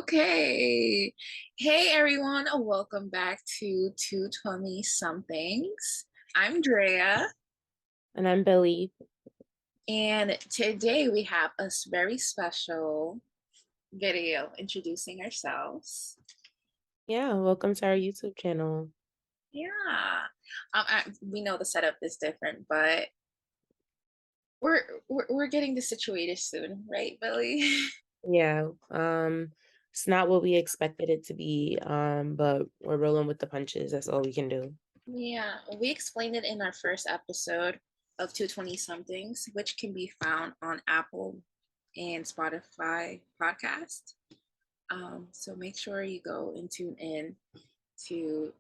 Okay. Hey everyone, welcome back to 220 somethings. I'm Drea, And I'm Billy. and today we have a very special video introducing ourselves. Yeah, welcome to our YouTube channel. Yeah. We know the setup is different, but we're getting this situated soon, right, Billy? Yeah, it's not what we expected it to be, but we're rolling with the punches. That's all we can do. Yeah, we explained it in our first episode of 220 somethings, which can be found on Apple and Spotify podcast. So make sure you go and tune in to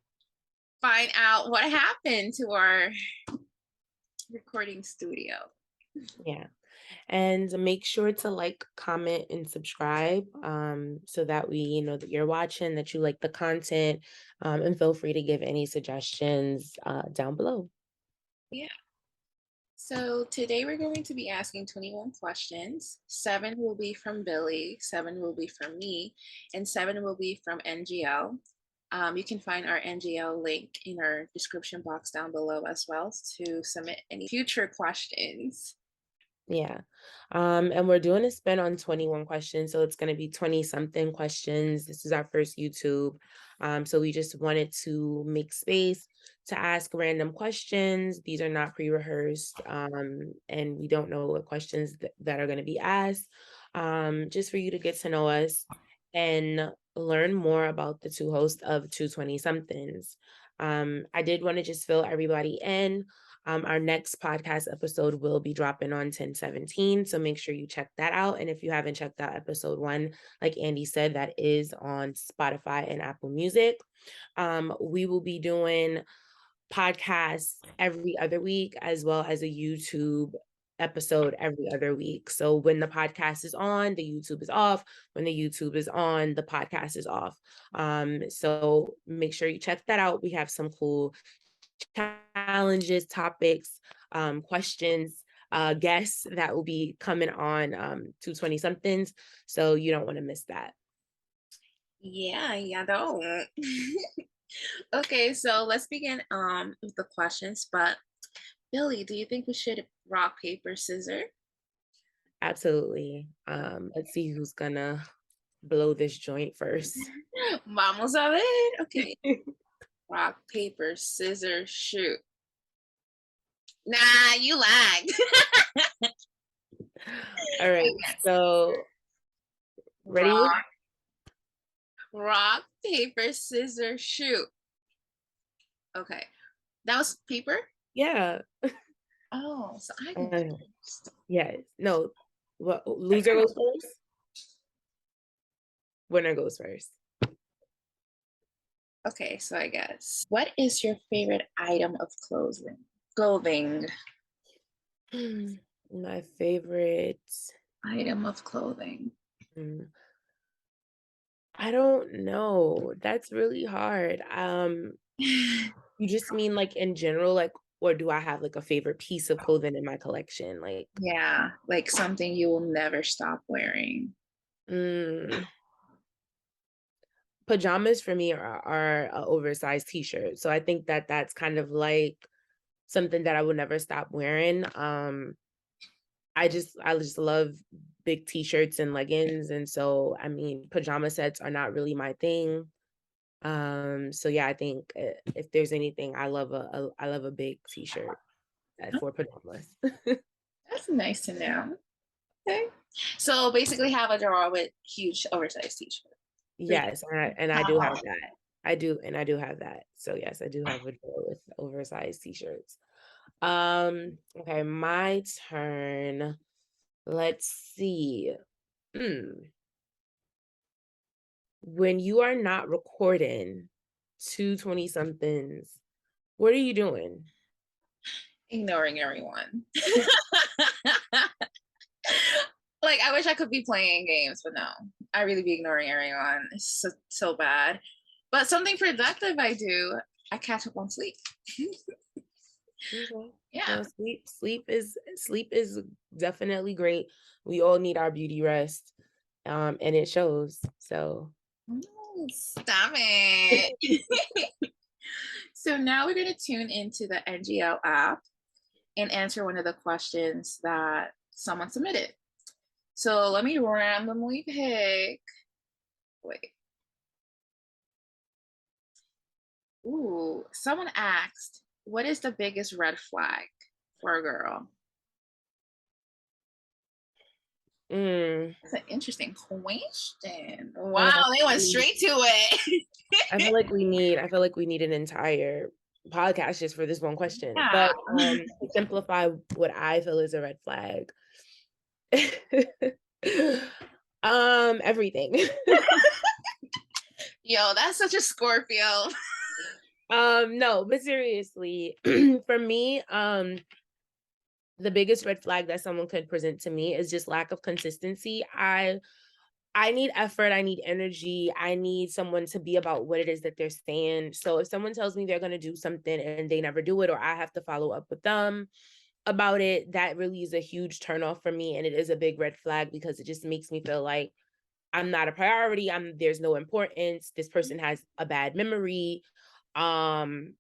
find out what happened to our recording studio. Yeah. And make sure to like, comment, and subscribe, so that we know that you're watching, that you like the content, and feel free to give any suggestions down below. Yeah. So today we're going to be asking 21 questions. 7 will be from Billy, 7 will be from me, and 7 will be from NGL. You can find our NGL link in our description box down below as well to submit any future questions. Yeah. And we're doing a spin on 21 questions. So it's going to be 20 something questions. This is our first YouTube. So we just wanted to make space to ask random questions. These are not pre-rehearsed. And we don't know what questions that are going to be asked. Just for you to get to know us and learn more about the two hosts of 220 somethings. I did want to just fill everybody in. Our next podcast episode will be dropping on 10/17, so make sure you check that out. And if you haven't checked out episode 1, like Andy said, that is on Spotify and Apple Music. We will be doing podcasts every other week, as well as a YouTube episode every other week. So when the podcast is on, the YouTube is off. When the YouTube is on, the podcast is off. So make sure you check that out. We have some cool challenges, topics, questions, guests that will be coming on 220 somethings. So you don't want to miss that. Yeah, don't. Okay, so let's begin with the questions. But Billy, do you think we should rock, paper, scissors? Absolutely. Let's see who's gonna blow this joint first. Vamos a ver. Okay. Rock, paper, scissors, shoot. Nah, you lagged. All right. So ready? Rock, rock, paper, scissors, shoot. Okay. That was paper? Yeah. Oh, so I go Uh, first. yes. No. What, loser goes first? Winner goes first. Okay, so I guess. What is your favorite item of clothing? Clothing. My favorite. Item of clothing. mm, I don't know. That's really hard. You just mean like in general, like, or do I have like a favorite piece of clothing in my collection? Like, Yeah, like something you will never stop wearing. mm, pajamas for me are a oversized t-shirt. So I think that that's kind of like something that I would never stop wearing. I just love big t-shirts and leggings. And so, I mean, pajama sets are not really my thing. So yeah, I think if there's anything, I love a big t-shirt for pajamas. That's nice to know. Okay. So basically have a drawer with huge oversized t-shirt. Yes, and I do have that. I do have that. So yes, I do have a drawer with oversized t-shirts. Okay, my turn. Let's see. Hmm. When you are not recording 220 somethings, what are you doing? Ignoring everyone. Like I wish I could be playing games, but no, I really be ignoring everyone. It's so bad. But something productive I do, I catch up on sleep. Okay. Yeah. Well, sleep is definitely great. We all need our beauty rest. And it shows. So Oh, stop it. So now we're going to tune into the NGL app and answer one of the questions that someone submitted. So let me randomly pick. Wait. Ooh, someone asked, what is the biggest red flag for a girl? Mm, That's an interesting question. Wow, I they went straight to it. I feel like we need an entire podcast just for this one question. Yeah. But to simplify what I feel is a red flag. Everything. Yo, that's such a Scorpio. No, but seriously, for me, the biggest red flag that someone could present to me is just lack of consistency. I need effort, I need energy, I need someone to be about what it is that they're saying. So if someone tells me they're going to do something and they never do it, or I have to follow up with them about it, that really is a huge turnoff for me. And it is a big red flag because it just makes me feel like I'm not a priority. There's no importance. This person has a bad memory. Um,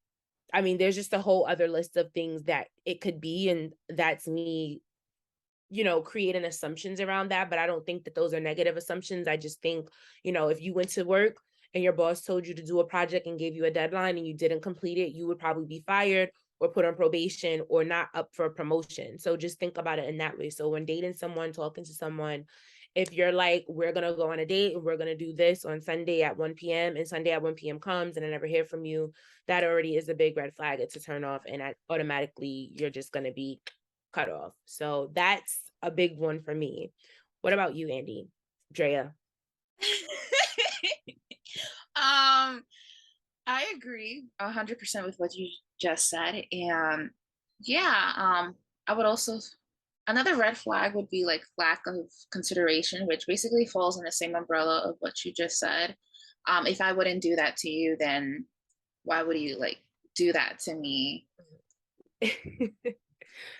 I mean, there's just a whole other list of things that it could be. And that's me, creating assumptions around that, but I don't think that those are negative assumptions. I just think, if you went to work and your boss told you to do a project and gave you a deadline and you didn't complete it, you would probably be fired or put on probation or not up for a promotion. So just think about it in that way. So when dating someone, talking to someone, if you're like, we're going to go on a date and we're going to do this on Sunday at 1 p.m. and Sunday at 1 p.m. comes and I never hear from you, that already is a big red flag. It's a turn off. And automatically you're just going to be cut off. So that's a big one for me. What about you, Andy? Drea? I agree 100% with what you just said. And yeah, I would also, another red flag would be like lack of consideration, which basically falls in the same umbrella of what you just said. If I wouldn't do that to you, then why would you like do that to me?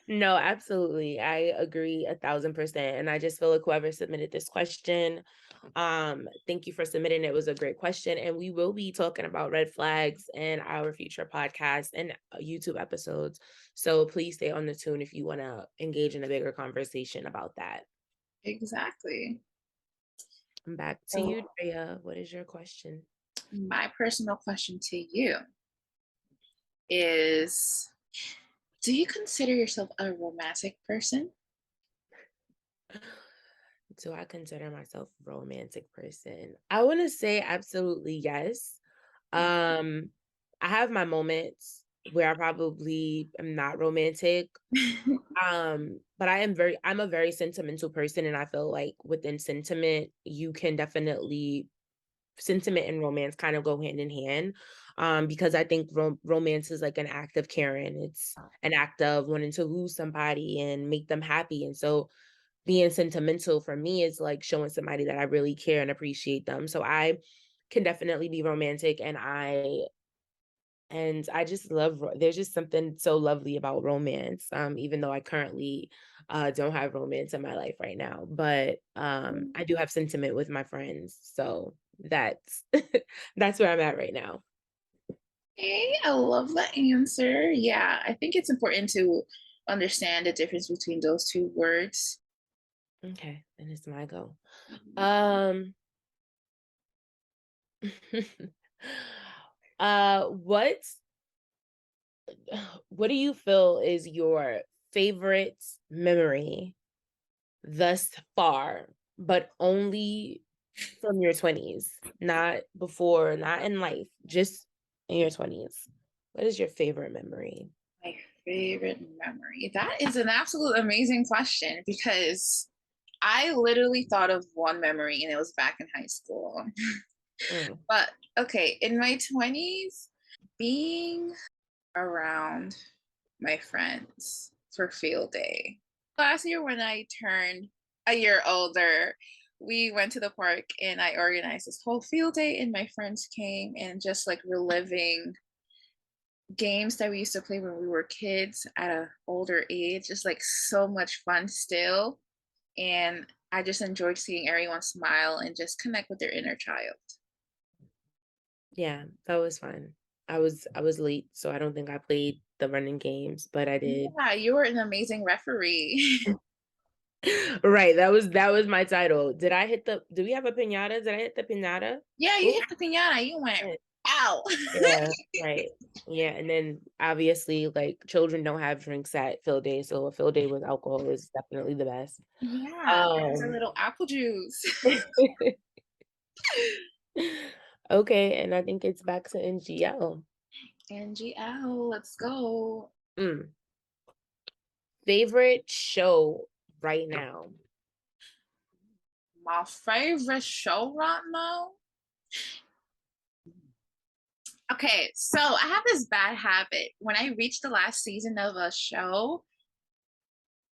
No, absolutely. I agree 1,000%. And I just feel like whoever submitted this question, thank you for submitting. It was a great question. And we will be talking about red flags in our future podcasts and YouTube episodes. So please stay on the tune if you want to engage in a bigger conversation about that. Exactly. I'm back to you, So, Drea. What is your question? my personal question to you is, do you consider yourself a romantic person? Do I consider myself a romantic person? I want to say absolutely yes. Um, I have my moments where I probably am not romantic. But I'm a very sentimental person, and I feel like within sentiment, you can definitely sentiment and romance kind of go hand in hand. Because I think romance is like an act of caring. It's an act of wanting to lose somebody and make them happy. And so being sentimental for me is like showing somebody that I really care and appreciate them. So I can definitely be romantic and I just love there's just something so lovely about romance. Even though I currently don't have romance in my life right now, but I do have sentiment with my friends. So that's that's where I'm at right now. Okay, I love that answer. Yeah, I think it's important to understand the difference between those two words. Okay, and it's my go. Um what what do you feel is your favorite memory thus far, but only from your 20s, not before, not in life, just in your 20s? What is your favorite memory? My favorite memory. That is an absolute amazing question because I literally thought of one memory and it was back in high school. Mm, But okay, in my 20s, being around my friends for field day. Last year, when I turned a year older, we went to the park and I organized this whole field day, and my friends came and just like reliving games that we used to play when we were kids at an older age. Just like so much fun still. And I just enjoyed seeing everyone smile and just connect with their inner child. Yeah, that was fun. I was late, so I don't think I played the running games, but I did. Yeah, you were an amazing referee. Right, that was my title. Did we have a piñata? Did I hit the piñata? Yeah, you Oh, hit the piñata. You went, ow. yeah, right. Yeah, and then obviously, like, children don't have drinks at field day, so a field day with alcohol is definitely the best. Yeah, there's a Um, little apple juice. okay, and I think it's back to NGL. NGL, let's go. Mm. Favorite show right now? My favorite show right now. Okay, so I have this bad habit. When I reach the last season of a show,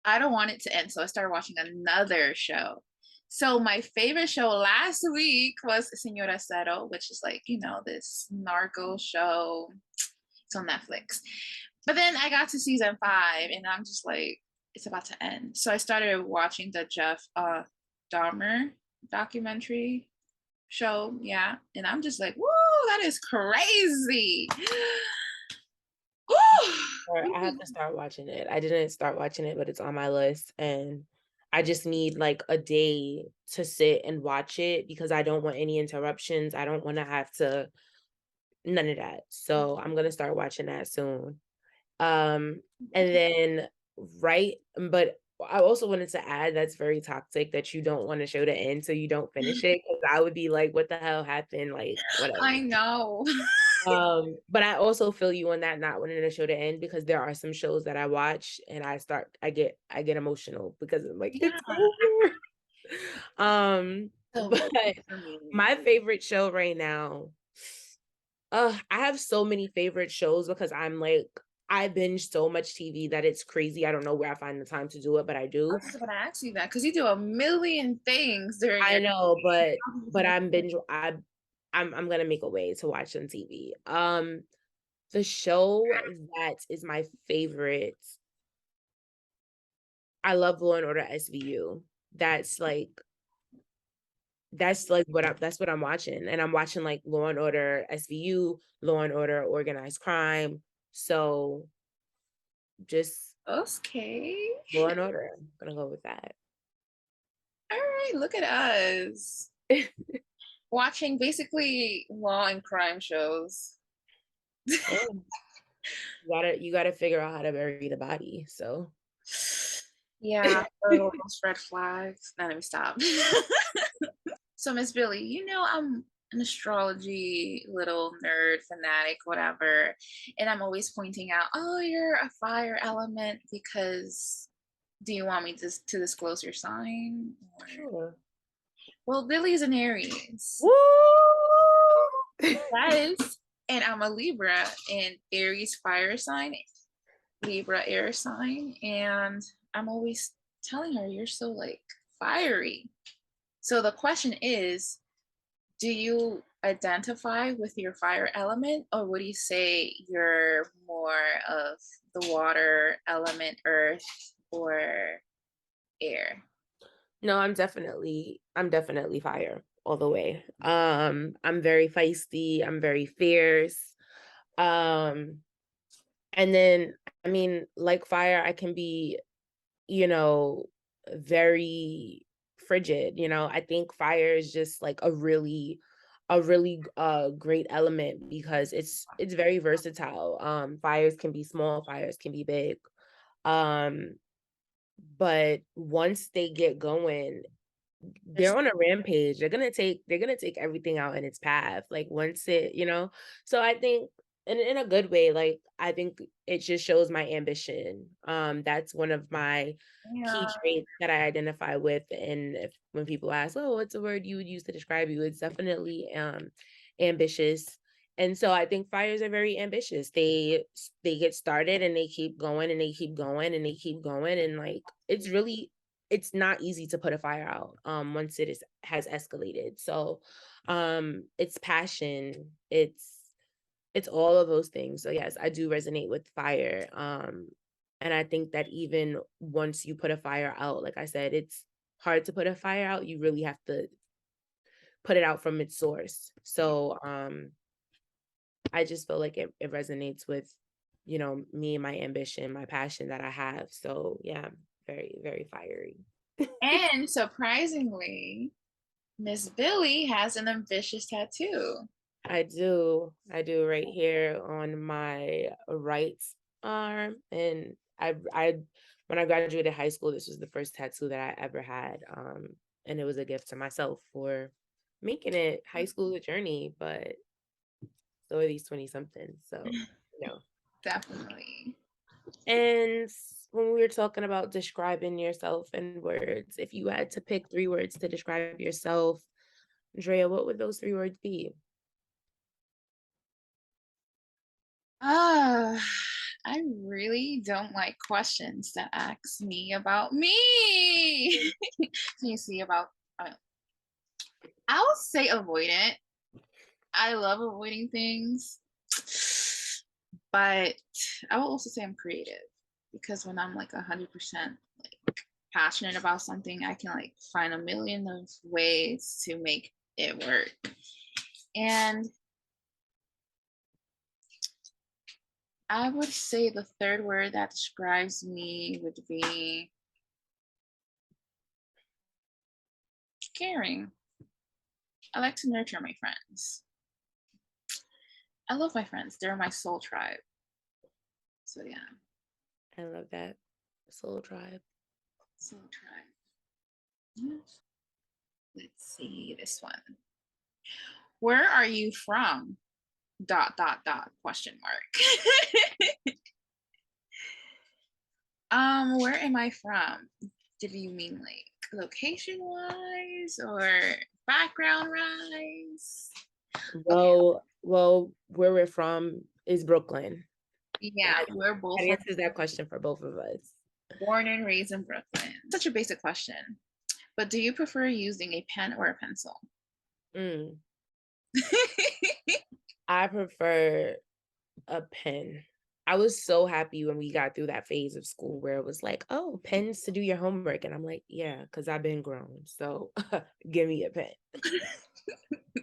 I don't want it to end. So I started watching another show. So my favorite show last week was Señora Cero, which is like, this narco show. It's on Netflix. But then I got to season 5 and I'm just like, it's about to end. So I started watching the Jeff Dahmer documentary show. Yeah. And I'm just like, woo, that is crazy. Or I have to start watching it. I didn't start watching it, but it's on my list, and I just need, like, a day to sit and watch it because I don't want any interruptions. I don't wanna have to none of that. So, I'm gonna start watching that soon. And then but I also wanted to add that's very toxic that you don't want a show to end so you don't finish it because I would be like, "What the hell happened?" Like, whatever. I know. But I also feel you on that not wanting the show to end because there are some shows that I watch and I get emotional because I'm like, Yeah. "It's over." So But for me. my favorite show right now, I have so many favorite shows because I binge so much TV that it's crazy. I don't know where I find the time to do it, but I I do. was just gonna ask you that because you do a million things during I your know, but how do you but finish I'm it? binge I'm gonna make a way to watch some TV. The show that is my favorite, I love Law& and Order SVU. That's like that's what I'm watching, and I'm watching, like, Law& and Order SVU, Law& and Order Organized Crime, so just Okay. Law& and Order. I'm gonna go with that. All right, look at us. Watching basically law and crime shows. Yeah, you gotta figure out how to bury the body, so Yeah, those red flags. Now let me stop. So Miss Billy, I'm an astrology little nerd fanatic, whatever. And I'm always pointing out, oh, you're a fire element because do you want me to disclose your sign? Or Sure. well, Billy's an Aries. Woo! Yes. And I'm a Libra and Aries fire sign, Libra air sign. And I'm always telling her, you're so like fiery. So the question is, do you identify with your fire element, or would you say you're more of the water element, earth, or air? No, I'm definitely fire all the way. I'm very feisty, I'm very fierce. Um, and then I mean, like fire, I can be, you know, very frigid, I think fire is just like a really great element because it's very versatile. Fires can be small, fires can be big. Um, but once they get going, There's they're on a rampage. They're gonna take everything out in its path. Like once it. So I think in a good way, like I think it just shows my ambition. That's one of my key yeah, traits that I identify with. And when people ask, "Oh, what's a word you would use to describe you?" It's definitely ambitious. And so I think fires are very ambitious. They get started and they keep going and they keep going and they keep going and like it's not easy to put a fire out once it is has escalated. So it's passion, it's all of those things. So yes, I do resonate with fire. And I think that even once you put a fire out, like I said, it's hard to put a fire out. You really have to put it out from its source. So I just feel like it resonates with, me and my ambition, my passion that I have. So yeah, very, very fiery. And surprisingly, Miss Billy has an ambitious tattoo. I do right here on my right arm. And I when I graduated high school, this was the first tattoo that I ever had. And it was a gift to myself for making it high school a journey, but so are these 20 somethings. So, you know. Definitely. And when we were talking about describing yourself in words, if you had to pick 3 words to describe yourself, Drea, what would those 3 words be? Ah, I really don't like questions that ask me about me. Can you see about? Uh, I'll say avoidant. I love avoiding things, but I will also say I'm creative because when I'm like 100% like passionate about something, I can like find a million of ways to make it work. And I would say the third word that describes me would be caring. I like to nurture my friends. I love my friends. They're my soul tribe. So yeah, I love that. Soul Tribe. soul tribe. Yeah. Let's see this one. Where are you from? Dot dot dot question mark. Where am I from? Did you mean like location wise or background wise? Okay. Well, where we're from is Brooklyn. Yeah, That we're both that from answers that question for both of us. born and raised in Brooklyn. Such a basic question. But do you prefer using a pen or a pencil? Mm, I prefer a pen. I was so happy when we got through that phase of school where it was like, oh, pens to do your homework. And I'm like, yeah, because I've been grown. So give me a pen.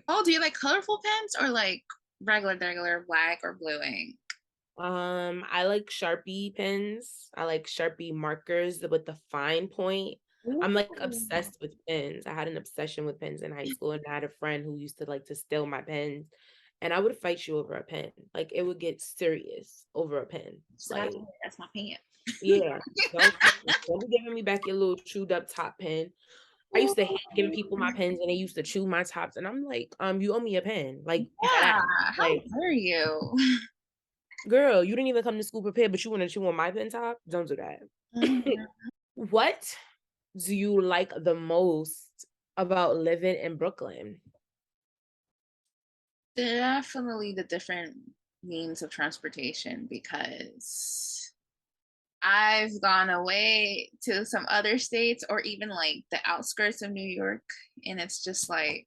Oh, do you like colorful pens or like regular black or blue ink? I like Sharpie pens. I like Sharpie markers with the fine point. I'm like Ooh. obsessed with pens. I had an obsession with pens in high school, and I had a friend who used to like to steal my pens, and I would fight you over a pen. Like it would get serious over a pen. So Like, that's my pen. yeah, don't be giving me back your little chewed up top pen. I used to hate giving people my pens, and they used to chew my tops, and I'm like, you owe me a pen, like that. Yeah, how Like, dare you? girl, you didn't even come to school prepared, but you want to chew on my pen top? Don't do that. Mhm. What do you like the most about living in Brooklyn? Definitely the different means of transportation because I've gone away to some other states or even like the outskirts of New York, and it's just like,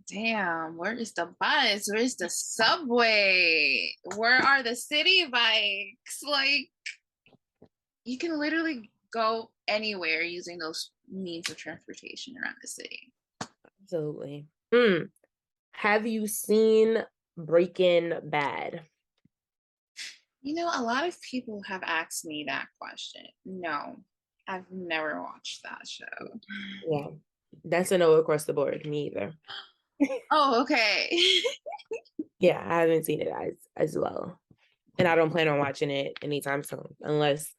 damn, where is the bus? Where's the subway? Where are the city bikes? Like, you can literally go anywhere using those means of transportation around the city. Absolutely. Have you seen Breaking Bad? You know, a lot of people have asked me that question. No, I've never watched that show. Yeah, that's a no across the board. Me either. Oh, okay. Yeah, I haven't seen it as well, and I don't plan on watching it anytime soon, unless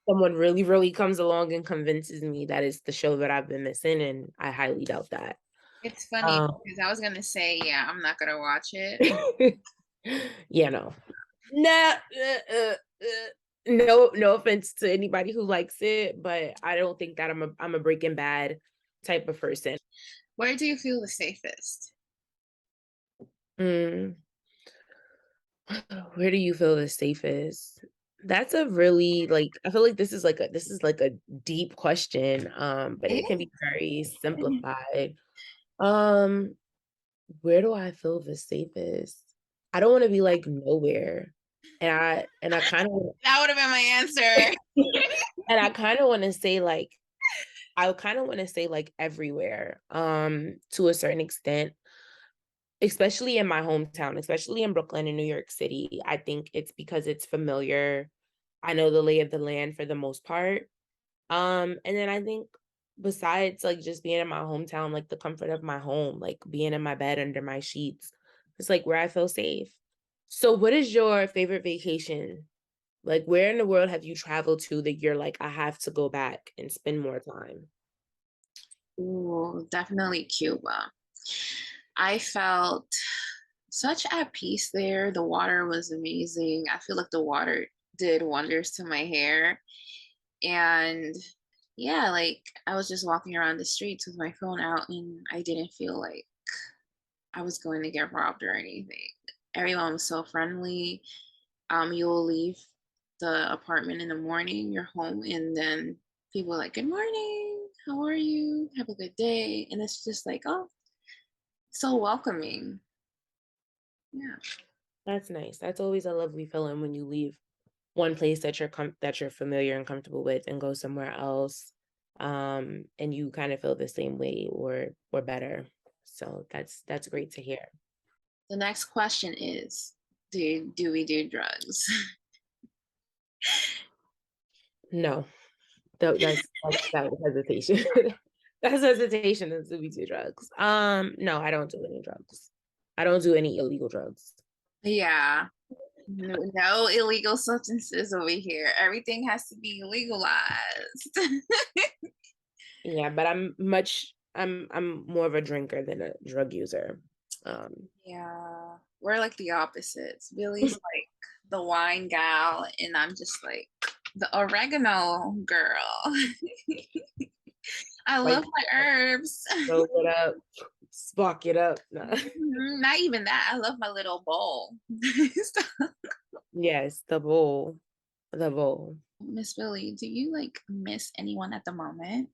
someone really, really comes along and convinces me that it's the show that I've been missing, and I highly doubt that. It's funny Um, because I was gonna say, yeah, I'm not gonna watch it. yeah, no. No, no offense to anybody who likes it, but I don't think that I'm a Breaking Bad type of person. Where do you feel the safest? Mm, where do you feel the safest? That's a really I feel like this is like a deep question, but it can be very simplified. Um, where do I feel the safest? I don't want to be like nowhere. And I kind of That would have been my answer. and I kind of want to say like I kind of want to say like everywhere, to a certain extent. especially in my hometown, especially in Brooklyn and New York City. I think it's because it's familiar. I know the lay of the land for the most part. And then I think besides like just being in my hometown, like the comfort of my home, like being in my bed under my sheets, it's like where I feel safe. So what is your favorite vacation? Like where in the world have you traveled to that you're like, I have to go back and spend more time? Ooh, definitely Cuba. I felt such at peace there. The water was amazing. I feel like the water did wonders to my hair. And yeah, like I was just walking around the streets with my phone out and I didn't feel like I was going to get robbed or anything. Everyone was so friendly. You'll leave the apartment in the morning, you're home, and then people are like, "Good morning, how are you? Have a good day." And it's just like, oh, so welcoming. Yeah. That's nice. That's always a lovely feeling when you leave one place that that you're familiar and comfortable with and go somewhere else, and you kind of feel the same way or better. So that's great to hear. The next question is, do we do drugs? No, that was hesitation. That's hesitation is to be do drugs. No, I don't do any drugs. I don't do any illegal drugs. Yeah. No, no illegal substances over here. Everything has to be legalized. Yeah, but I'm more of a drinker than a drug user. Um, Yeah. We're like the opposites. Billy's like the wine gal, and I'm just like the oregano girl. I like love my herbs. throw it up, spark it up. No. Not even that. I love my little bowl. Yes, the bowl. The bowl. Miss Billy, do you like miss anyone at the moment?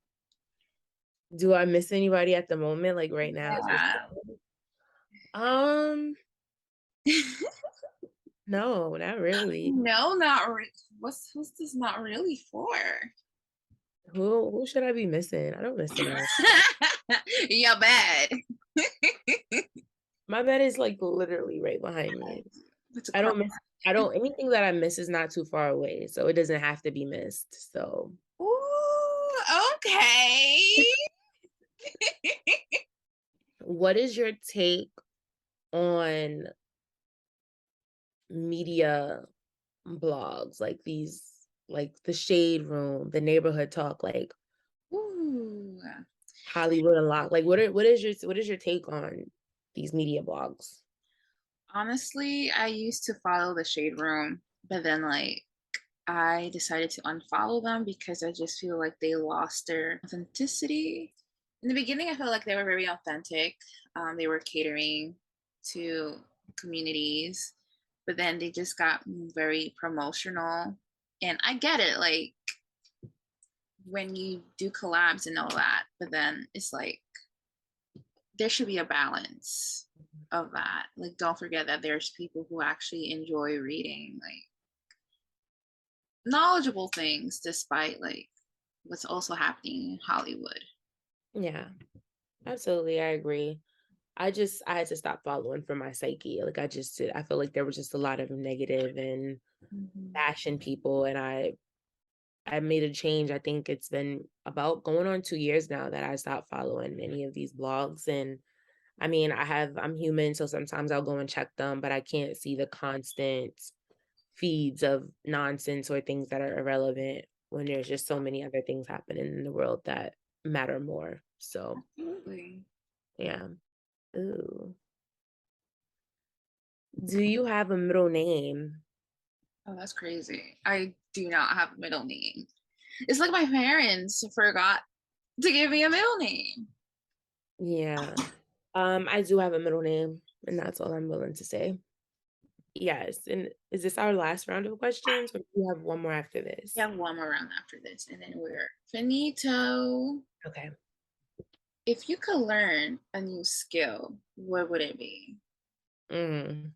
Do I miss anybody at the moment, like right now? Yeah. Um, no, not really. No, not what's this not really for? Who should I be missing? I don't miss anyone. You're bad. My bed is like literally right behind me. It's a I crime. don't miss I don't anything that I miss is not too far away, so it doesn't have to be missed. So Ooh, okay. what is your take on media blogs like these, like the Shade Room, the Neighborhood Talk, like Ooh. Hollywood Unlocked? Like what is your take on these media blogs? Honestly, I used to follow the Shade Room, but then like I decided to unfollow them because I just feel like they lost their authenticity. In the beginning, I felt like they were very authentic. They were catering to communities, but then they just got very promotional. And I get it, like when you do collabs and all that, but then it's like there should be a balance of that. Like, don't forget that there's people who actually enjoy reading, like knowledgeable things, despite like what's also happening in Hollywood. Yeah, absolutely. I agree. I had to stop following for my psyche. Like I feel like there was just a lot of negative and Mhm. bashing people, and I made a change. I think it's been about going on 2 years now that I stopped following any of these blogs. And I mean, I'm human, so sometimes I'll go and check them, but I can't see the constant feeds of nonsense or things that are irrelevant when there's just so many other things happening in the world that matter more. So Absolutely. yeah. Ooh. Do you have a middle name? Oh, that's crazy. I do not have a middle name. It's like my parents forgot to give me a middle name. Yeah. I do have a middle name, and that's all I'm willing to say. Yes. And is this our last round of questions, or do you have one more after We this? have one more round after this, and then we're finito. Okay. If you could learn a new skill, what would it be? Mm.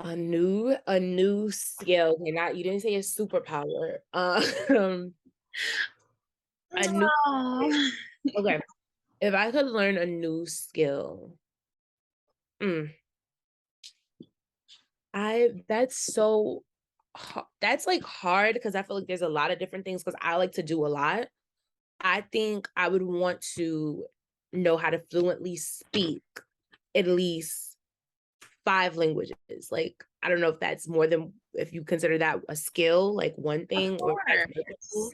A new skill. Okay, not you didn't say a superpower. A new Oh. Okay. If I could learn a new skill, Mm. That's so that's like hard because I feel like there's a lot of different things because I like to do a lot. I think I would want to know how to fluently speak at least 5 languages. Like, I don't know if that's more than if you consider that a skill, like one Of thing, or if that's course. multiple.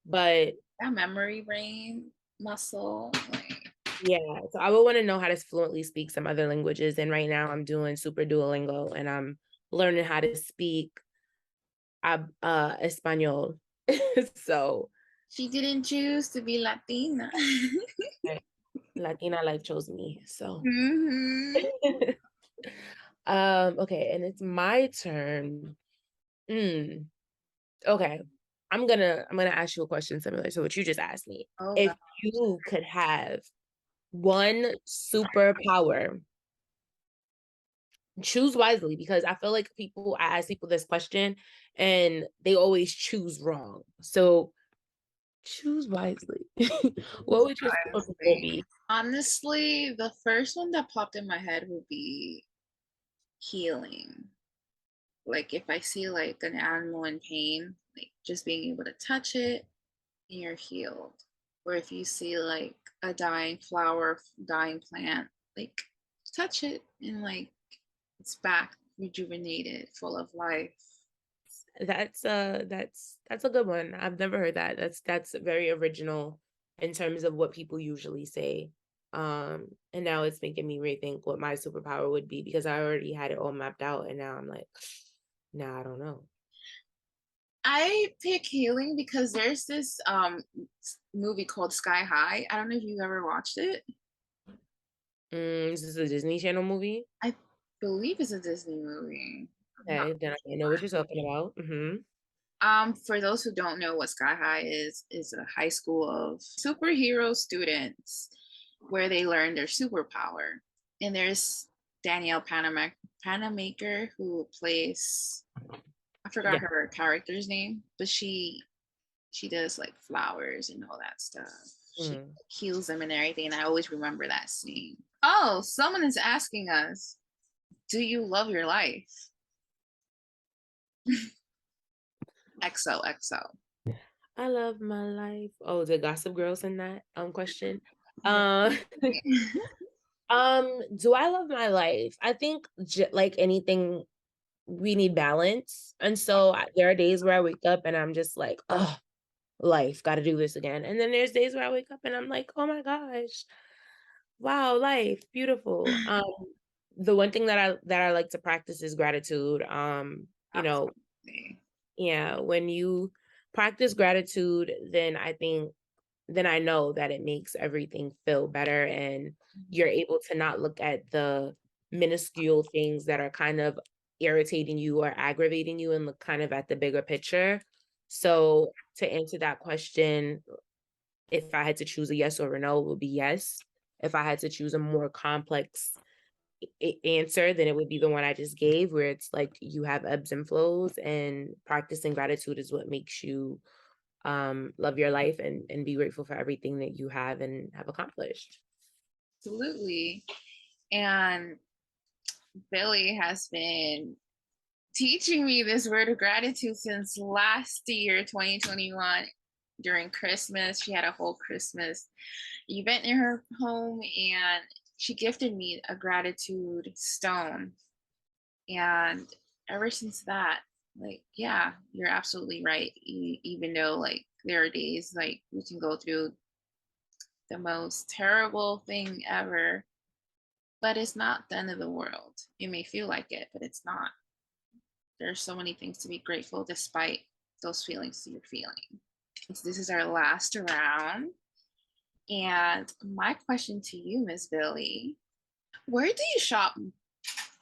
But That memory brain muscle. Like, yeah, so I would want to know how to fluently speak some other languages. And right now I'm doing Super Duolingo and I'm learning how to speak Espanol. So she didn't choose to be Latina. right, Latina life chose me. So Hmm. okay, and it's my turn. Mm, okay. I'm gonna ask you a question similar to what you just asked me. Oh If God. you could have one superpower, choose wisely because I feel like I ask people this question and they always choose wrong. So choose wisely. What would your superpower be? Honestly, the first one that popped in my head would be healing. Like if I see like an animal in pain, like just being able to touch it and you're healed. Or if you see like a dying flower, dying plant, like touch it and like it's back rejuvenated, full of life. That's a good one. I've never heard that. That's very original in terms of what people usually say. And now it's making me rethink what my superpower would be because I already had it all mapped out and now I'm like, nah, I don't know. I pick healing because there's this movie called Sky High. I don't know if you've ever watched it. This is a Disney Channel movie. I believe it's a Disney movie. I'm not Okay, then I know what you're talking about. For those who don't know what Sky High is a high school of superhero students where they learn their superpower. And there's Danielle Panamaker who plays, I forgot Yeah. her character's name, but she does like flowers and all that stuff. She Mm. heals them and everything. And I always remember that scene. Oh, someone is asking us, do you love your life? XOXO. I love my life. Oh, the Gossip Girls in that question. Uh, do I love my life? I think like anything, we need balance. And so there are days where I wake up and I'm just like, oh, life, got to do this again. And then there's days where I wake up and I'm like, oh my gosh, wow, life, beautiful. The one thing that I like to practice is gratitude. You know, Absolutely. yeah, when you practice gratitude, then I know that it makes everything feel better and you're able to not look at the minuscule things that are kind of irritating you or aggravating you and look kind of at the bigger picture. So to answer that question, if I had to choose a yes or a no, it would be yes. If I had to choose a more complex answer, then it would be the one I just gave, where it's like you have ebbs and flows, and practicing gratitude is what makes you love your life and be grateful for everything that you have and have accomplished. Absolutely. And Billy has been teaching me this word of gratitude since last year, 2021, during Christmas. She had a whole Christmas event in her home and she gifted me a gratitude stone. And ever since that, like, yeah, you're absolutely right. Even though, like, there are days like we can go through the most terrible thing ever, but it's not the end of the world. It may feel like it, but it's not. There's so many things to be grateful despite those feelings you're feeling. So this is our last round. And my question to you, Miss Billy, where do you shop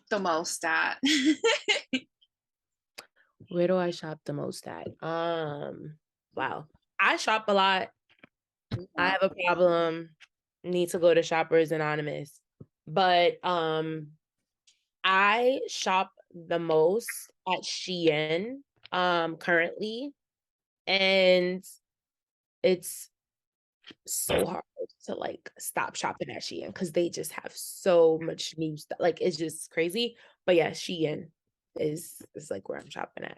the most at? Where do I shop the most at? Wow. I shop a lot. I have a problem. Need to go to Shoppers Anonymous. But I shop the most at Shein currently, and it's so hard. to like stop shopping at Shein because they just have so much new stuff. Like it's just crazy. But yeah, Shein is like where I'm shopping at.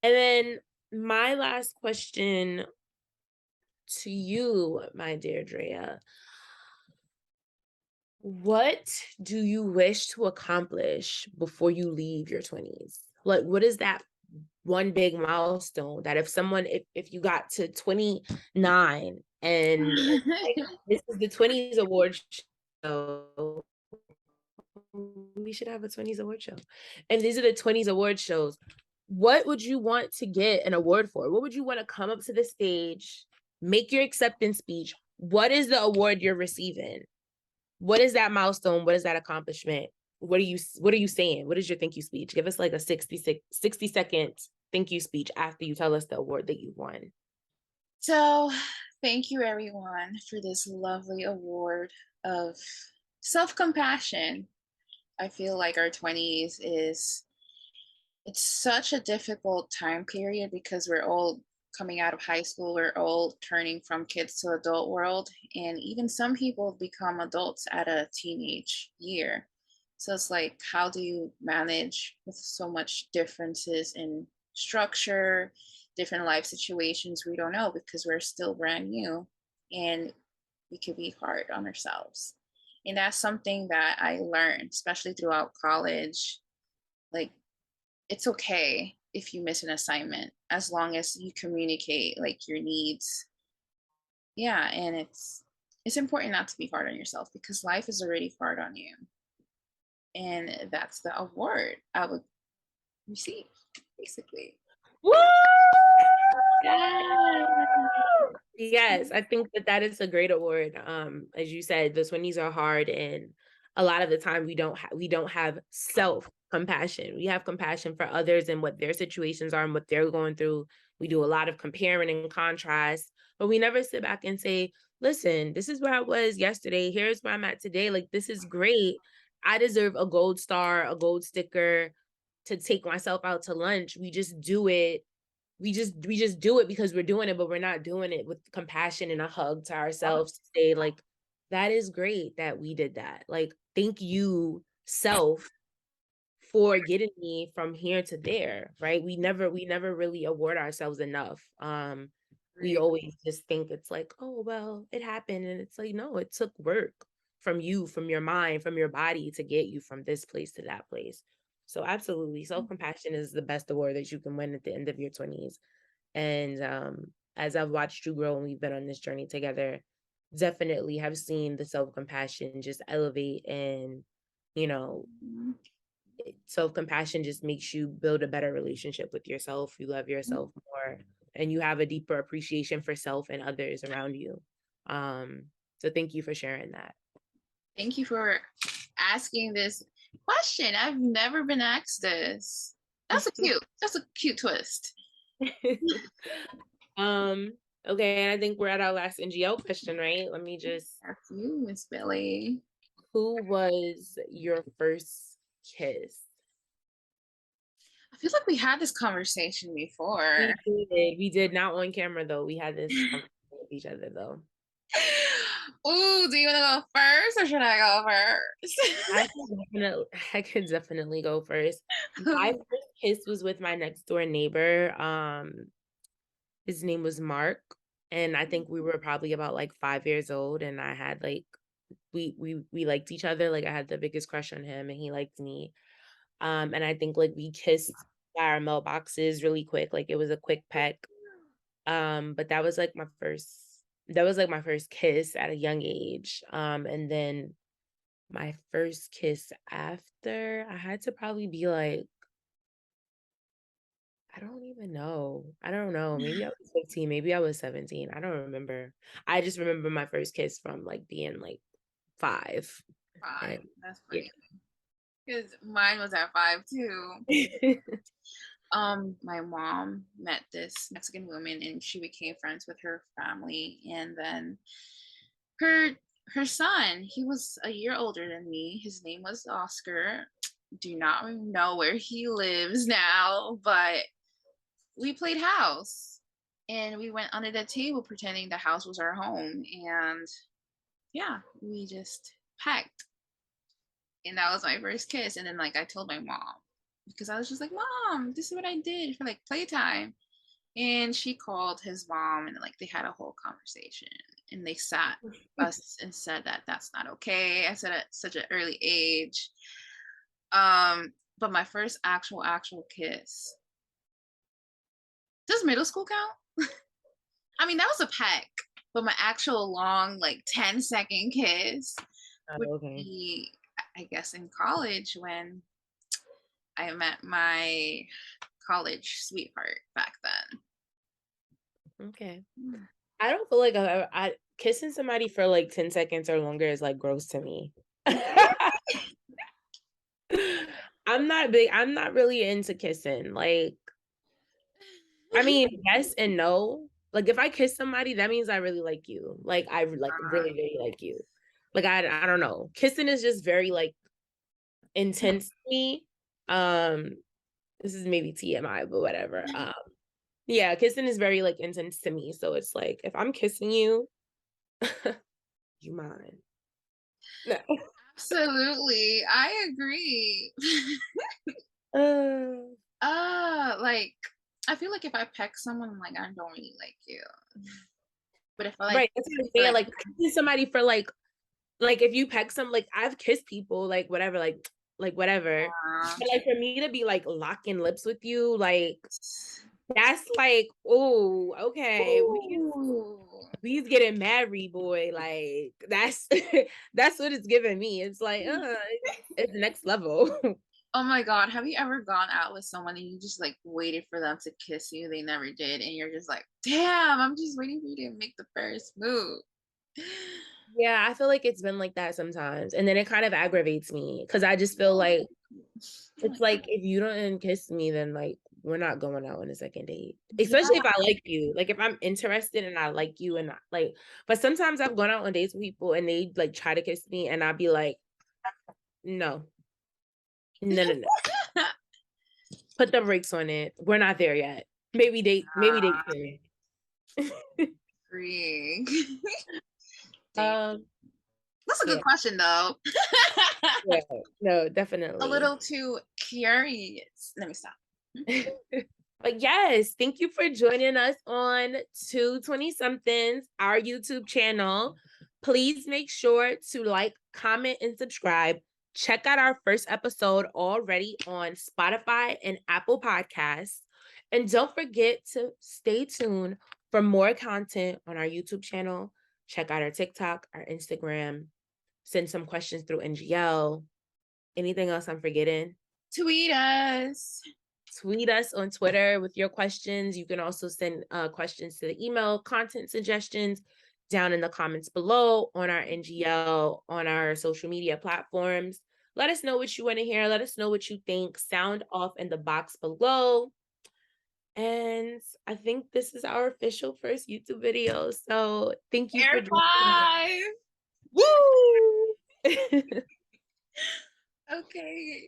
And then my last question to you, my dear Drea, what do you wish to accomplish before you leave your 20s? Like, what is that one big milestone that if you got to 29 and it's like, this is the 20s award show, we should have a 20s award show. And these are the 20s award shows. What would you want to get an award for? What would you want to come up to the stage, make your acceptance speech? What is the award you're receiving? What is that milestone? What is that accomplishment? What are you saying? What is your thank you speech? Give us like a 60-second thank you speech after you tell us the award that you won. So, thank you everyone for this lovely award of self compassion. I feel like our 20s is it's such a difficult time period because we're all coming out of high school, we're all turning from kids to adult world, and even some people become adults at a teenage year. So it's like, how do you manage with so much differences in structure, different life situations? We don't know because we're still brand new, and we could be hard on ourselves. And that's something that I learned, especially throughout college. Like, it's okay if you miss an assignment as long as you communicate like your needs. Yeah, and it's important not to be hard on yourself because life is already hard on you. And that's the award I would receive, basically. Woo! Yeah. Yes, I think that that is a great award. As you said, the 20s are hard, and a lot of the time we don't have self-compassion. We have compassion for others and what their situations are and what they're going through. We do a lot of comparing and contrast, but we never sit back and say, listen, this is where I was yesterday. Here's where I'm at today. Like, this is great. I deserve a gold star, a gold sticker to take myself out to lunch. We just do it because we're doing it, but we're not doing it with compassion and a hug to ourselves to say like, that is great that we did that. Like, thank you, self, for getting me from here to there, right? We never really award ourselves enough. We Right. always just think it's like, oh well, it happened, and it's like, no, it took work from you, from your mind, from your body to get you from this place to that place. So absolutely, self-compassion is the best award that you can win at the end of your 20s. And as I've watched you grow and we've been on this journey together, definitely have seen the self-compassion just elevate. And you know self-compassion just makes you build a better relationship with yourself. You love yourself more, and you have a deeper appreciation for self and others around you. So thank you for sharing that. Thank you for asking this question. I've never been asked this. That's a cute twist. um okay, and I think we're at our last NGL question, right? Let me just That's you, Miss Billy. Who was your first kiss? I feel like we had this conversation before. We did not on camera though. We had this conversation with each other though. Ooh, do you want to go first or should I go I first? can definitely I can definitely go first. My first kiss was with my next door neighbor. His name was Mark, and I think we were probably about like 5 years old, and I had like we liked each other. Like I had the biggest crush on him, and he liked me. And I think like we kissed by our mailboxes really quick. Like it was a quick peck. But that was like my first kiss at a young age. And then my first kiss after, I had to probably be like, I don't even know. I don't know. Maybe I was 15, maybe I was 17. I don't remember. I just remember my first kiss from like being like 5. And Five. That's yeah. funny. Because mine was at five too. My mom met this Mexican woman and she became friends with her family. And then her her son, he was a year older than me. His name was Oscar. Do not know where he lives now, but we played house and we went under the table pretending the house was our home. And yeah, we just pecked. And that was my first kiss. And then like I told my mom because I was just like, Mom, this is what I did for like playtime. And she called his mom and like they had a whole conversation and they sat us and said that that's not okay. I said at such an early age. But my first actual kiss. Does middle school count? I mean, that was a peck, but my actual long, like 10-second kiss would Oh, okay. be, I guess, in college when I met my college sweetheart back then. Okay. Mm. I don't feel like I kissing somebody for like 10 seconds or longer is like gross to me. I'm not really into kissing. Like, I mean, yes and no. Like if I kiss somebody, that means I really like you. Like I like really, really like you. Like I don't know. Kissing is just very like intense to me. Um, this is maybe TMI, but whatever. Yeah, kissing is very like intense to me. So it's like if I'm kissing you, you mine. No. Absolutely, I agree. Uh, Like I feel like if I peck someone, I'm like, I don't really like you. But if I like, right. That's what I'm feel saying. like, Like kissing somebody for like if you peck some like I've kissed people like whatever, like whatever. But like for me to be like locking lips with you, like that's like, oh, okay. ooh. We's getting married, boy. Like that's that's what it's giving me. It's like, it's next level. Oh my God, have you ever gone out with someone and you just like waited for them to kiss you? They never did, and you're just like, damn, I'm just waiting for you to make the first move. Yeah, I feel like it's been like that sometimes. And then it kind of aggravates me because I just feel like it's Like, like if you don't kiss me, then like we're not going out on a second date. yeah. Especially if I like you. Like if I'm interested and I like you and like but sometimes I've gone out on dates with people and they like try to kiss me and I'll be like, no, no, no, no. Put the brakes on it. We're not there yet. Maybe date soon. Freak. Dang. Um, That's a good yeah, question though. yeah, no, A definitely. little too curious. Let me stop. But yes, thank you for joining us on 220 somethings, our YouTube channel. Please make sure to like, comment, and subscribe. Check out our first episode already on Spotify and Apple Podcasts. And don't forget to stay tuned for more content on our YouTube channel. Check out our TikTok, our Instagram. Send some questions through NGL. Anything else I'm forgetting? Tweet us. Tweet us on Twitter with your questions. You can also send questions to the email content suggestions down in the comments below on our NGL, on our social media platforms. Let us know what you want to hear. Let us know what you think. Sound off in the box below. And I think this is our official first YouTube video. So thank you for Air joining us. five. Woo! Okay.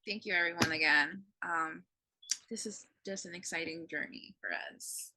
Thank you everyone again. This is just an exciting journey for us.